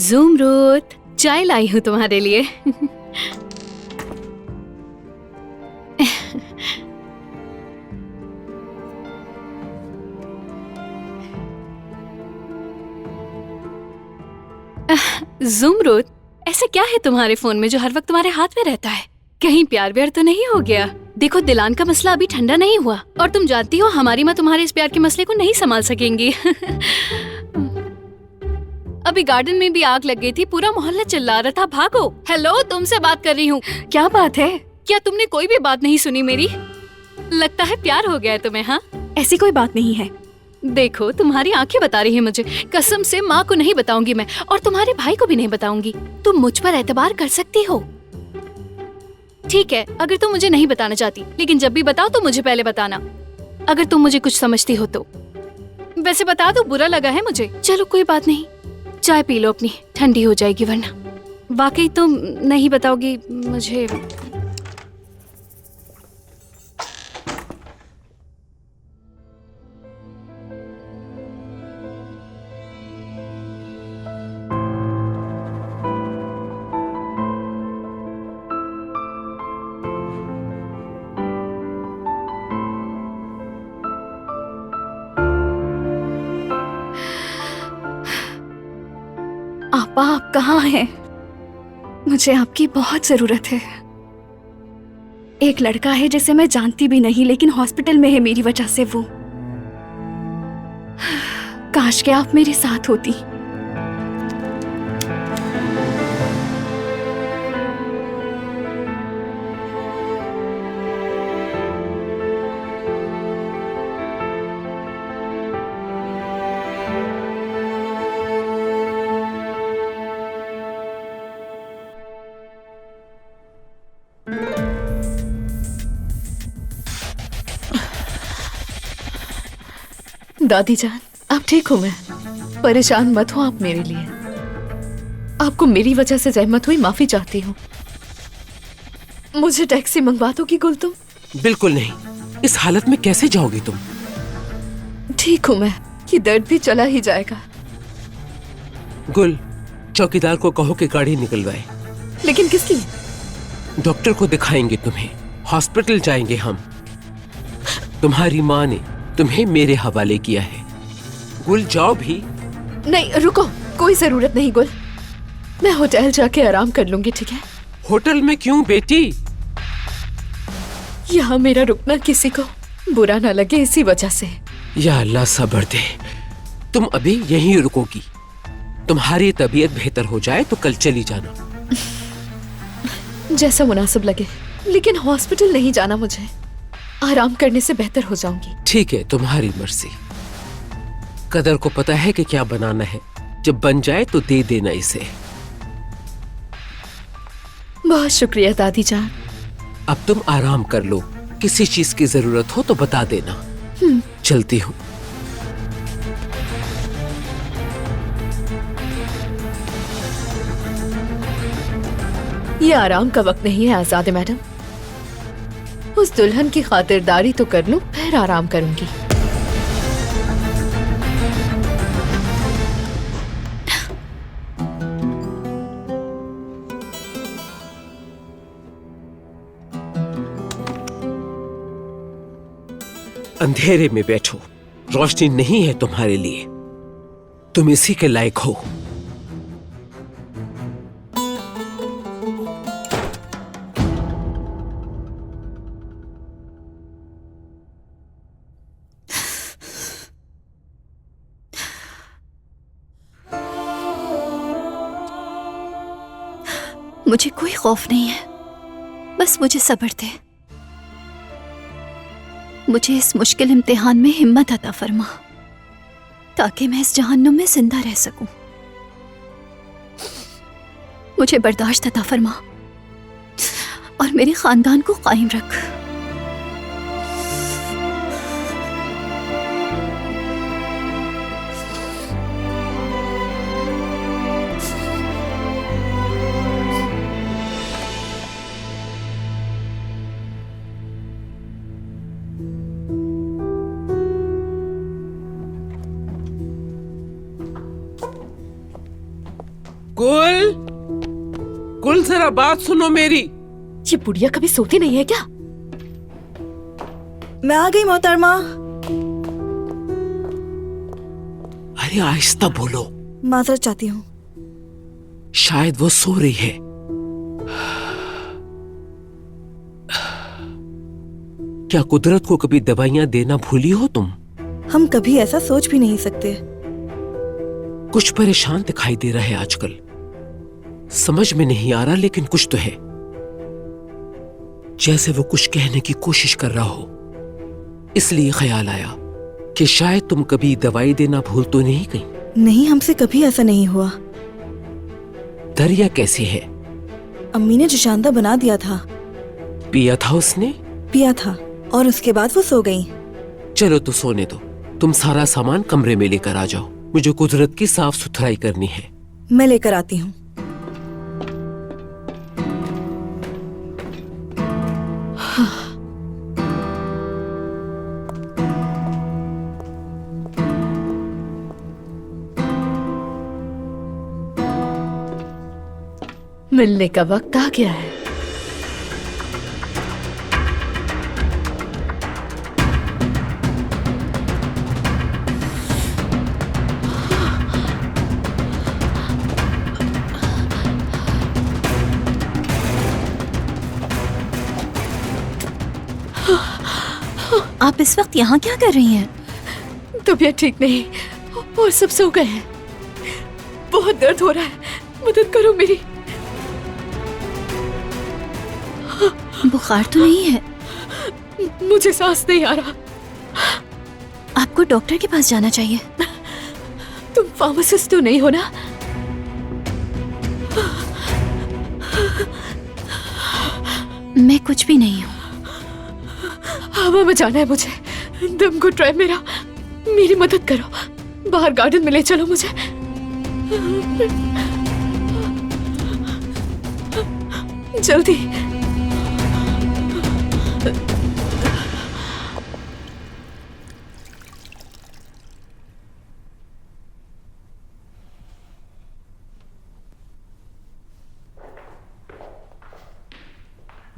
ज़ुमरुद, चाय लाई हूँ तुम्हारे लिए। ज़ुमरुद, ऐसा क्या है तुम्हारे फोन में जो हर वक्त तुम्हारे हाथ में रहता है? कहीं प्यार व्यार तो नहीं हो गया? देखो, दिलान का मसला अभी ठंडा नहीं हुआ और तुम जानती हो हमारी माँ तुम्हारे इस प्यार के मसले को नहीं संभाल सकेंगी। अभी गार्डन में भी आग लग गई थी, पूरा मोहल्ला चिल्ला रहा था, भागो। हेलो, तुमसे बात कर रही हूँ। क्या बात है? क्या तुमने कोई भी बात नहीं सुनी मेरी? लगता है प्यार हो गया है तुम्हें। हाँ, ऐसी कोई बात नहीं है। देखो, तुम्हारी आंखें बता रही है मुझे। कसम से माँ को नहीं बताऊंगी मैं, और तुम्हारे भाई को भी नहीं बताऊंगी। तुम मुझ पर एतबार कर सकती हो। ठीक है, अगर तुम मुझे नहीं बताना चाहती, लेकिन जब भी बताओ तो मुझे पहले बताना, अगर तुम मुझे कुछ समझती हो तो। वैसे बता दो, बुरा लगा है मुझे। चलो कोई बात नहीं, चाय पी लो अपनी, ठंडी हो जाएगी वरना। वाकई तुम नहीं बताओगी मुझे? आपा, आप कहाँ हैं? मुझे आपकी बहुत जरूरत है। एक लड़का है जिसे मैं जानती भी नहीं, लेकिन हॉस्पिटल में है मेरी वजह से वो। काश के आप मेरे साथ होती। दादी जान, आप ठीक हो? मैं परेशान मत हो आप मेरे लिए। आपको मेरी वजह से जहमत हुई, माफी चाहती हूँ। मुझे टैक्सी मंगवा दोगी गुल तुम? बिल्कुल नहीं, इस हालत में कैसे जाओगी तुम? ठीक हूँ मैं, ये दर्द भी चला ही जाएगा। गुल, चौकीदार को कहो कि गाड़ी निकलवाए। लेकिन किस लिए? डॉक्टर को दिखाएंगे तुम्हें, हॉस्पिटल जाएंगे हम। तुम्हारी माँ ने तुम्हें मेरे हवाले किया है। गुल, जाओ भी। नहीं रुको, कोई जरूरत नहीं गुल, मैं होटल जाके आराम कर लूंगी, ठीक है? होटल में क्यों बेटी? यहाँ मेरा रुकना किसी को बुरा ना लगे, इसी वजह से। या अल्लाह सब्र दे, तुम अभी यहीं रुकोगी। तुम्हारी तबीयत बेहतर हो जाए तो कल चली जाना। जैसा मुनासिब लगे, लेकिन हॉस्पिटल नहीं जाना मुझे। आराम करने से बेहतर हो जाऊंगी। ठीक है, तुम्हारी मर्जी। कदर को पता है कि क्या बनाना है, जब बन जाए तो दे देना इसे। बहुत शुक्रिया दादी जान। अब तुम आराम कर लो, किसी चीज की जरूरत हो तो बता देना। चलती हूँ। ये आराम का वक्त नहीं है आजाद मैडम। उस दुल्हन की खातिरदारी तो कर लूं, फिर आराम करूंगी। अंधेरे में बैठो, रोशनी नहीं है तुम्हारे लिए। तुम इसी के लायक हो। मुझे कोई खौफ नहीं है, बस मुझे सब्र दे। मुझे इस मुश्किल इम्तिहान में हिम्मत अता फरमा, ताकि मैं इस जहन्नुम में जिंदा रह सकूं। मुझे बर्दाश्त अता फरमा और मेरे खानदान को कायम रख। गुल जरा बात सुनो मेरी। ये बुढ़िया कभी सोती नहीं है क्या? मैं आ गई मोहतरमा। अरे आहिस्ता बोलो, माजरत चाहती हूँ। शायद वो सो रही है। क्या कुदरत को कभी दवाइयां देना भूली हो तुम? हम कभी ऐसा सोच भी नहीं सकते। कुछ परेशान दिखाई दे रहा है आजकल। समझ में नहीं आ रहा, लेकिन कुछ तो है। जैसे वो कुछ कहने की कोशिश कर रहा हो। इसलिए ख्याल आया कि शायद तुम कभी दवाई देना भूल तो नहीं गई। नहीं, हमसे कभी ऐसा नहीं हुआ। दरिया कैसी है? अम्मी ने जोशांदा बना दिया था। पिया था उसने? पिया था और उसके बाद वो सो गई। चलो तो सोने दो। तुम सारा सामान कमरे में लेकर आ जाओ। मुझे कुदरत की साफ सुथराई करनी है। मैं लेकर आती हूँ। मिलने का वक्त आ गया है। आप इस वक्त यहाँ क्या कर रही हैं? तबीयत ठीक नहीं और सब सो गए हैं। बहुत दर्द हो रहा है, मदद करो मेरी। बुखार तो नहीं है? मुझे सांस नहीं आ रहा। आपको डॉक्टर के पास जाना चाहिए। तुम फार्मासिस्ट तो नहीं हो ना? मैं कुछ भी नहीं हूँ। हवा में जाना है मुझे। दम घुट रहा है मेरा। मेरी मदद करो। बाहर गार्डन में ले चलो मुझे। जल्दी।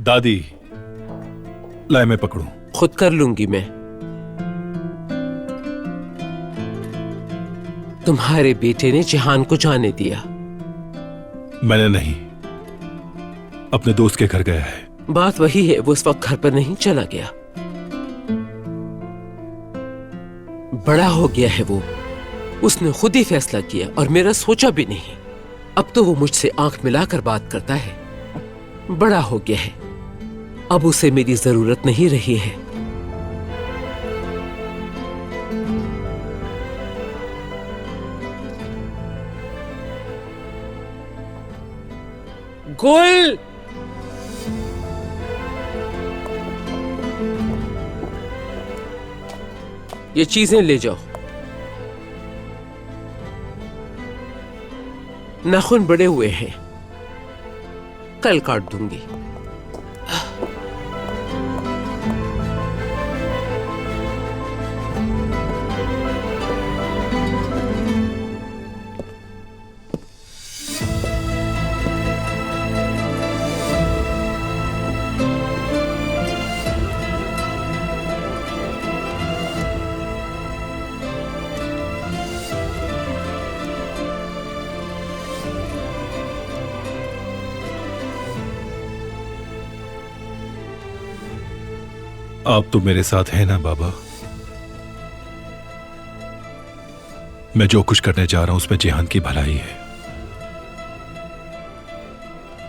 दादी, लाए मैं पकड़ूं? खुद कर लूंगी मैं। तुम्हारे बेटे ने जिहान को जाने दिया। मैंने नहीं, अपने दोस्त के घर गया है। बात वही है, वो इस वक्त घर पर नहीं, चला गया। बड़ा हो गया है वो। उसने खुद ही फैसला किया और मेरा सोचा भी नहीं। अब तो वो मुझसे आंख मिलाकर बात करता है। बड़ा हो गया है, अब उसे मेरी जरूरत नहीं रही है। गुल, ये चीजें ले जाओ। नाखून बड़े हुए हैं, कल काट दूंगी। आप तो मेरे साथ हैं ना बाबा? मैं जो कुछ करने जा रहा हूं उसमें जिहान की भलाई है।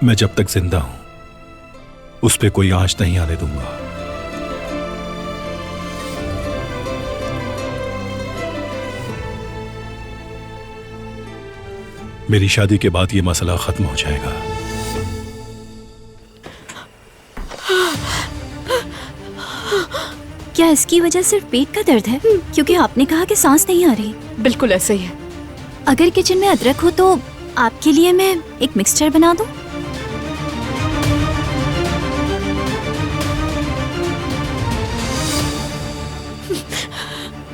मैं जब तक जिंदा हूं उस पे कोई आंच नहीं आने दूंगा। मेरी शादी के बाद ये मसला खत्म हो जाएगा। क्या इसकी वजह सिर्फ पेट का दर्द है? क्योंकि आपने कहा कि सांस नहीं आ रही। बिल्कुल ऐसा ही है। अगर किचन में अदरक हो तो आपके लिए मैं एक मिक्सचर बना दूं?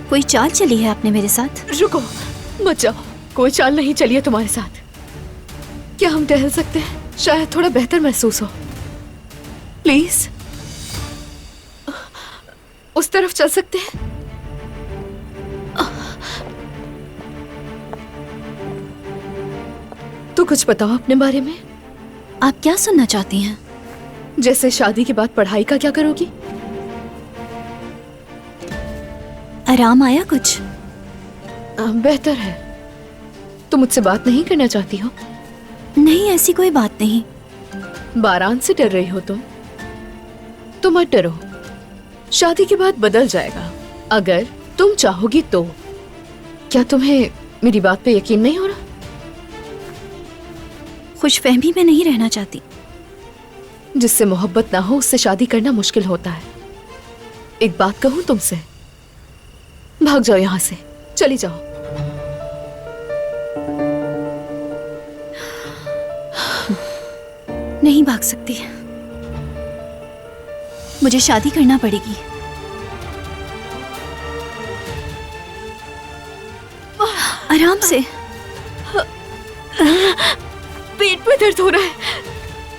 कोई चाल चली है आपने मेरे साथ? रुको, मत जाओ। कोई चाल नहीं चली है तुम्हारे साथ। क्या हम टहल सकते हैं? शायद थोड़ा बेहतर महसूस हो। प्लीज उस तरफ चल सकते हैं? तो कुछ बताओ अपने बारे में। आप क्या सुनना चाहती हैं? जैसे शादी के बाद पढ़ाई का क्या करोगी? आराम आया कुछ? बेहतर है। तुम मुझसे बात नहीं करना चाहती हो? नहीं, ऐसी कोई बात नहीं। बारान से डर रही हो तुम? तो मत डरो, शादी के बाद बदल जाएगा अगर तुम चाहोगी तो। क्या तुम्हें मेरी बात पे यकीन नहीं हो रहा? खुशफहमी में नहीं रहना चाहती। जिससे मोहब्बत ना हो उससे शादी करना मुश्किल होता है। एक बात कहूं तुमसे, भाग जाओ यहां से, चली जाओ। नहीं भाग सकती, मुझे शादी करना पड़ेगी। आराम से। पेट में दर्द हो रहा है।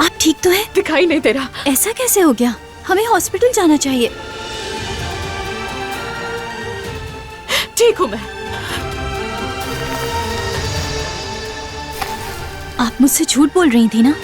आप ठीक तो है? दिखाई नहीं दे रहा। ऐसा कैसे हो गया? हमें हॉस्पिटल जाना चाहिए। ठीक हूं मैं। आप मुझसे झूठ बोल रही थी ना?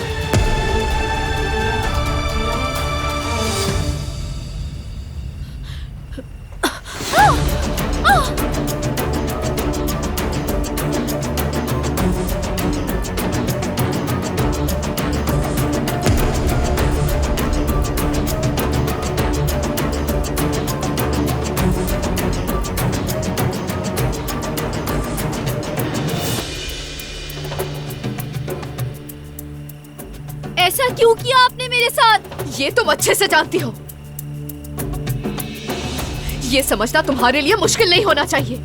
ऐसा क्यों किया आपने मेरे साथ? ये तुम अच्छे से जानती हो। ये समझना तुम्हारे लिए मुश्किल नहीं होना चाहिए।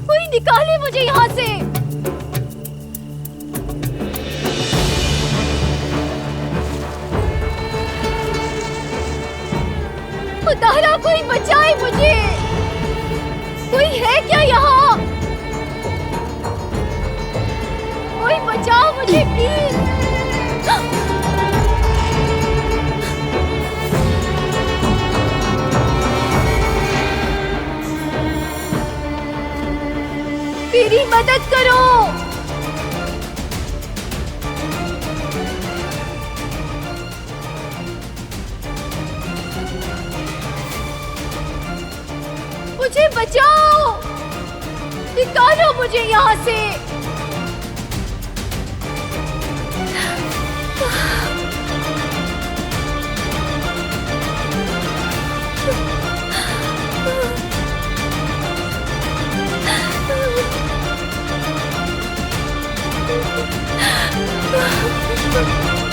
कोई निकाले मुझे यहाँ से। उतारा, कोई बचाए मुझे। कोई है क्या यहाँ? कोई बचाओ मुझे प्लीज। मेरी मदद करो। मुझे बचाओ, निकालो मुझे यहाँ से।